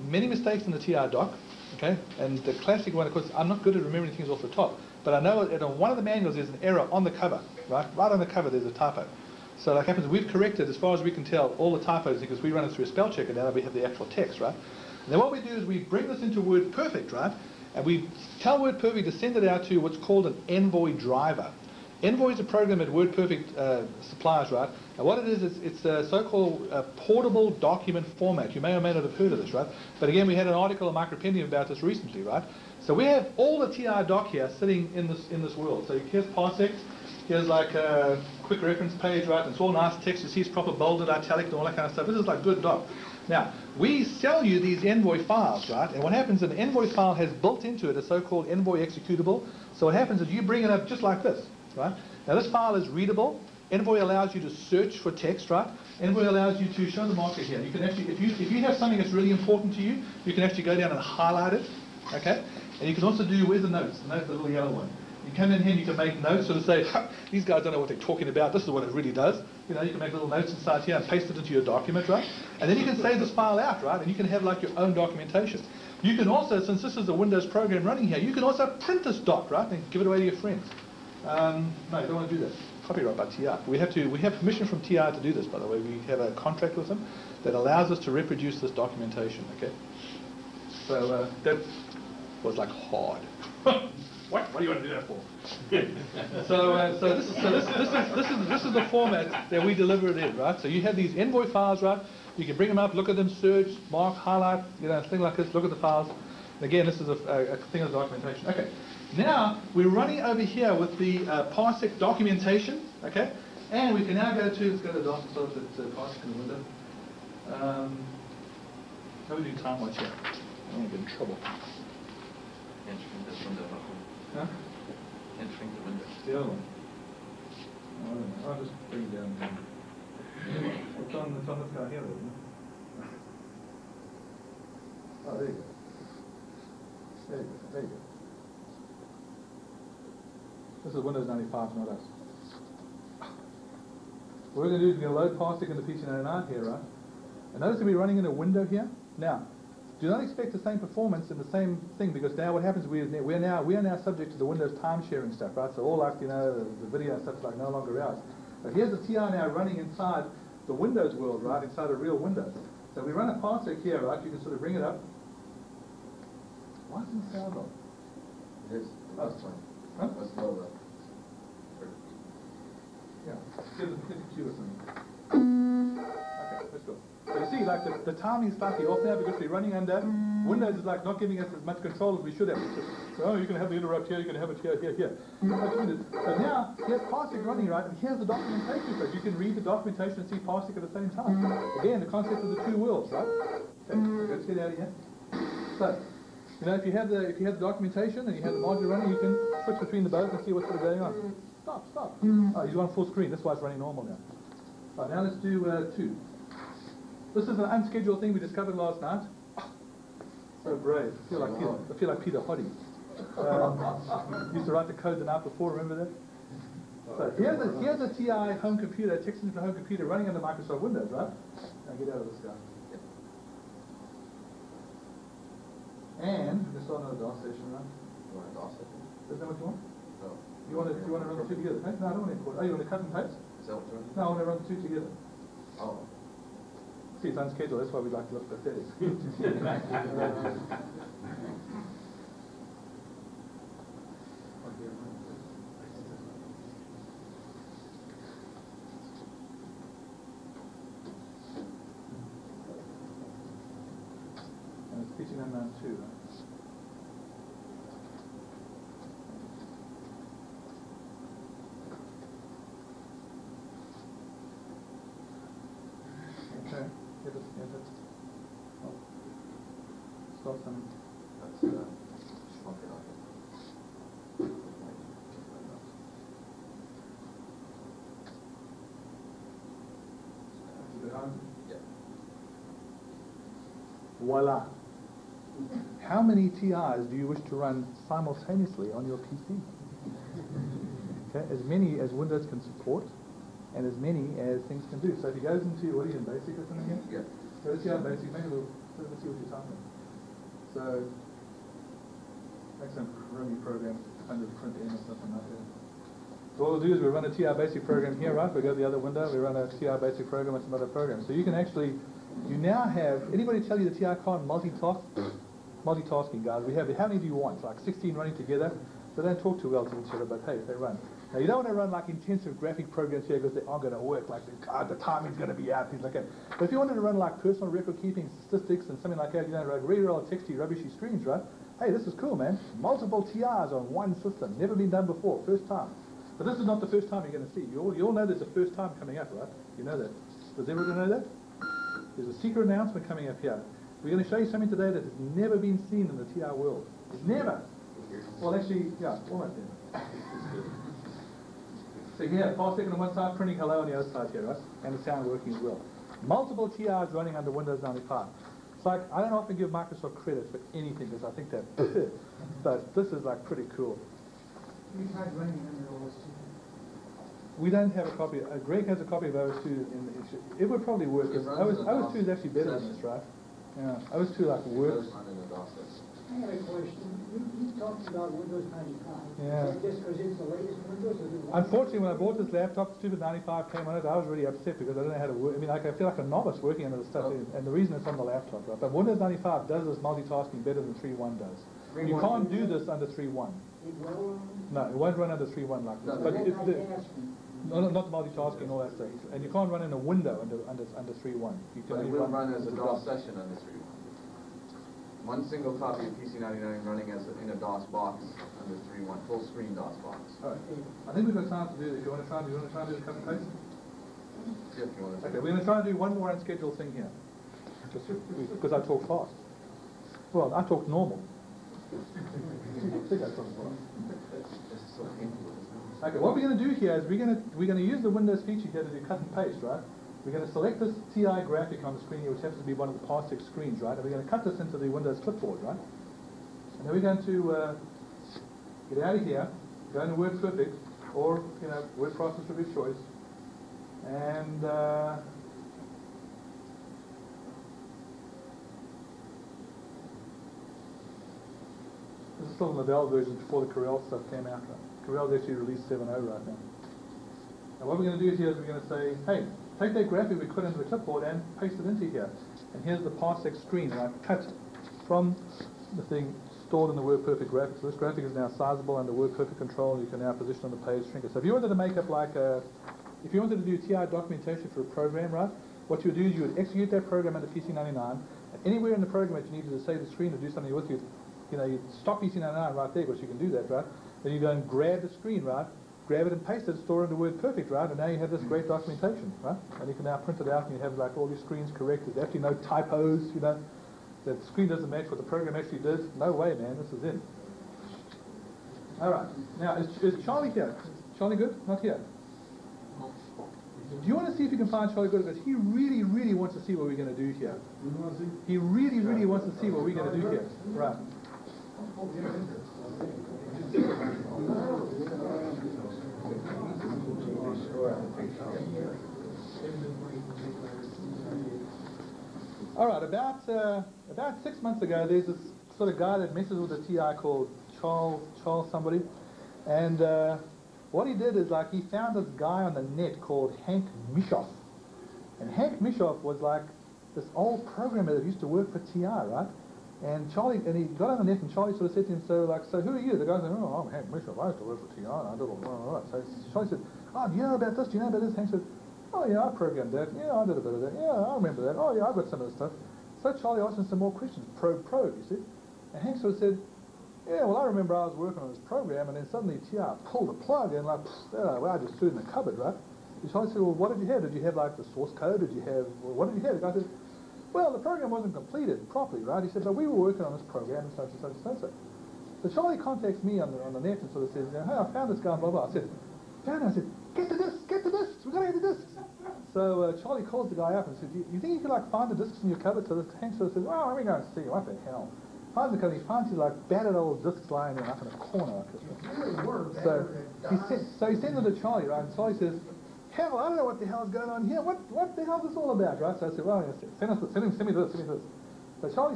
many mistakes in the TI doc, okay? And the classic one, of course, I'm not good at remembering things off the top, but I know that on one of the manuals there's an error on the cover, right? Right on the cover there's a typo. So like happens, we've corrected, as far as we can tell, all the typos because we run it through a spell checker now that we have the actual text, right? And then what we do is we bring this into WordPerfect, right? And we tell WordPerfect to send it out to what's called an Envoy driver. Envoy is a program that WordPerfect supplies, right? And what it is, it's a so-called portable document format. You may or may not have heard of this, right? But again, we had an article on Micropendium about this recently, right? So we have all the TI doc here sitting in this world. So here's Parsec. Here's like a quick reference page, right? It's all nice text. You see it's proper bolded, italic, and all that kind of stuff. This is like good doc. Now, we sell you these Envoy files, right? And what happens is an Envoy file has built into it a so-called Envoy executable. So what happens is you bring it up just like this, right? Now this file is readable. Envoy allows you to search for text, right? Envoy allows you to show the marker here. You can actually, if you have something that's really important to you, you can actually go down and highlight it, okay? And you can also do, where's the notes? The notes, the little yellow one. You come in here and you can make notes, sort of say, these guys don't know what they're talking about. This is what it really does. You know, you can make little notes inside here and paste it into your document, right? And then you can save this file out, right? And you can have like your own documentation. You can also, since this is a Windows program running here, you can also print this doc, right? And give it away to your friends. No, you don't want to do that. Copyright by TI. We have permission from TI to do this, by the way. We have a contract with them that allows us to reproduce this documentation, okay? So that was like hard. What do you want to do that for? This is the format that we deliver it in, right? So you have these Envoy files, right? You can bring them up, look at them, search, mark, highlight, you know, thing like this. Look at the files. And again, this is a thing of documentation. Okay. Now we're running over here with the Parsec documentation, okay? And we can now go to, let's go to the Parsec in the window. How do we do time watch here? I don't want to get in trouble. Entering this window. Huh? Entering the window. The other one. I don't know. I'll just bring it down. It's on this guy here, isn't it? Oh, there you go. There you go. There you go. This is Windows 95, not us. What we're going to do is we're going to load Parsec in the PC99 here, right? And notice that we're running in a window here. Now, do not expect the same performance in the same thing, because now what happens is we are now subject to the Windows time sharing stuff, right? So all like, you know, the video and stuff is like no longer ours. But here's the TI now running inside the Windows world, right? Inside a real Windows. So we run a Parsec here, right? You can sort of bring it up. Why doesn't it sound on? It is. Oh, That's fine. Huh? That's low. Yeah, give the cue or something. Okay, let's go. So you see, like the timing is slightly off now because we're running under Windows is like not giving us as much control as we should have. So oh, you can have the interrupt here, you can have it here, here, here. So now here's Parsec running, right? And here's the documentation page. You can read the documentation and see Parsec at the same time. Again, the concept of the two worlds, right? Okay, let's get out of here. So, you know, if you have the documentation and you have the module running, you can switch between the both and see what's sort of going on. Stop. Oh, he's on full screen. That's why it's running normal now. Right, now let's do 2. This is an unscheduled thing we discovered last night. So brave. I feel like Peter Hoddy. Used to write the code the night before. Remember that? So here's a TI home computer, text into home computer running under Microsoft Windows, right? Now get out of this guy. And we start another DOS session, right? You want a DOS session? Isn't that what you want? No. You want to run the two together? No, I don't want to import. Oh, you want to cut and paste? Is that what you're No, I want to run the two together. Oh. See, it's unscheduled. That's why we like to look pathetic. And it's PC99 too, right? Okay, get it. Oh. Stop some. That's shrunk it up. Yeah. Voila. How many TIs do you wish to run simultaneously on your PC? Okay, as many as Windows can support, and as many as things can do. So if he goes into, what are you in, basic or something here? Yeah. Go to TI basic, make a little, let's see what you're talking about. So, make some roomy program, kind of print in or something like that. So what we'll do is we run a TI basic program here, right? We go to the other window, we run a TI basic program and some other program. So you can actually, you now have, anybody tell you the TI can't multitasking, guys? We have, how many do you want? Like 16 running together? They don't talk too well to each other, but hey, they run. Now you don't want to run like intensive graphic programs here because they aren't going to work, like the timing's going to be out, things like that. But if you wanted to run like personal record keeping statistics and something like that, you know, like really old texty, rubbishy screens, right? Hey, this is cool, man. Multiple TIs on one system, never been done before, first time. But this is not the first time you're going to see. You all know there's a first time coming up, right? You know that. Does everyone know that? There's a secret announcement coming up here. We're going to show you something today that has never been seen in the TI world. It's never. Well, actually, yeah, almost never. So here, parsec on one side, printing hello on the other side here, right? And the sound working as well. Multiple TIs running under Windows 95. It's like, I don't often give Microsoft credit for anything because I think that, but this is like pretty cool. We tried running under OS2. We don't have a copy. Greg has a copy of OS2 in the issue. It would probably work. OS2 is actually better than this, right? Yeah, OS2 like works. I have a question. You talked about Windows 95. Yeah. Is that just because it's the latest Windows? Or is it Unfortunately, when I bought this laptop, stupid 95 came on it, I was really upset because I don't know how to work. I mean, I feel like a novice working under the stuff, and the reason it's on the laptop, right? But Windows 95 does this multitasking better than 3.1 does. You can't do this under 3.1. It will run? No, it won't run under 3.1 like this. But it, not multitasking and all that stuff. And you can't run in a window under 3.1. You can But it only will run as a DOS DOS. session under 3.1. One single copy of PC99 running as in a DOS box under 3.1, full screen DOS box. Alright. I think we've got time to do this. You want to try and do the cut and paste? See if you want to. Okay, we're going to try and do one more unscheduled thing here. Because I talk fast. Well, I talk normal. I think I talk fast. Okay, what we're going to do here is we're going to use the Windows feature here to do cut and paste, right? We're going to select this TI graphic on the screen here, which happens to be one of the parsec screens, right? And we're going to cut this into the Windows clipboard, right? And then we're going to get out of here, go into WordPerfect, or word processor of your choice, and this is still the Lavelle version before the Corel stuff came out. Right? Corel's actually released 7.0 right now. Now what we're going to do here is we're going to say, hey, take that graphic we put into the clipboard and paste it into here. And here's the parsec screen, right? Cut from the thing stored in the WordPerfect graphic. So this graphic is now sizable under WordPerfect control. You can now position on the page, shrink it. So if you wanted to make up like if you wanted to do TI documentation for a program, right? What you would do is you would execute that program under PC99. And anywhere in the program that you needed to save the screen or do something with you, you stop PC99 right there, because you can do that, right? Then you go and grab the screen, right? Grab it and paste it, store it into WordPerfect, right? And now you have this great documentation, right? And you can now print it out and you have like all your screens corrected. There's actually no typos, the screen doesn't match what the program actually did. No way, man, this is it. All right, now is Charlie here? Is Charlie good? Not here. Do you want to see if you can find Charlie good? Because he really, really wants to see what we're going to do here. He really, really wants to see what we're going to do here. Right. All right, about 6 months ago, there's this sort of guy that messes with the TI called Charles somebody, and what he did is like he found this guy on the net called Hank Mischoff, and Hank Mischoff was like this old programmer that used to work for TI, right? And he got on the net, and Charlie sort of said to him, so who are you? The guy said, oh, I'm Hank Mischoff, I used to work for TI, and I did all right. So Charlie said, oh, do you know about this? Do you know about this? Hank said, oh yeah, I programmed that. Yeah, I did a bit of that. Yeah, I remember that. Oh yeah, I got some of the stuff. So Charlie asked him some more questions. Probe, you see? And Hank sort of said, yeah, well I remember I was working on this program, and then suddenly TI pulled the plug, and like, well, I just threw it in the cupboard, right? And Charlie said, well, what did you have? Did you have like the source code? What did you have? The guy said, well, the program wasn't completed properly, right? He said, but we were working on this program and such and such and such. So Charlie contacts me on the net and sort of says, hey, I found this guy, blah, blah. I said, found him. I said, get the discs, we've got to get the discs. So Charlie calls the guy up and says, you think you could like find the discs in your cupboard? So the Hank sort of says, well, let me go and see. What the hell? Finds the cupboard, he finds these like battered old discs lying there up in a corner like this. So he sends them to Charlie, right? And Charlie says, hell, I don't know what the hell is going on here. What the hell is this all about, right? So I said, well, send me this. So Charlie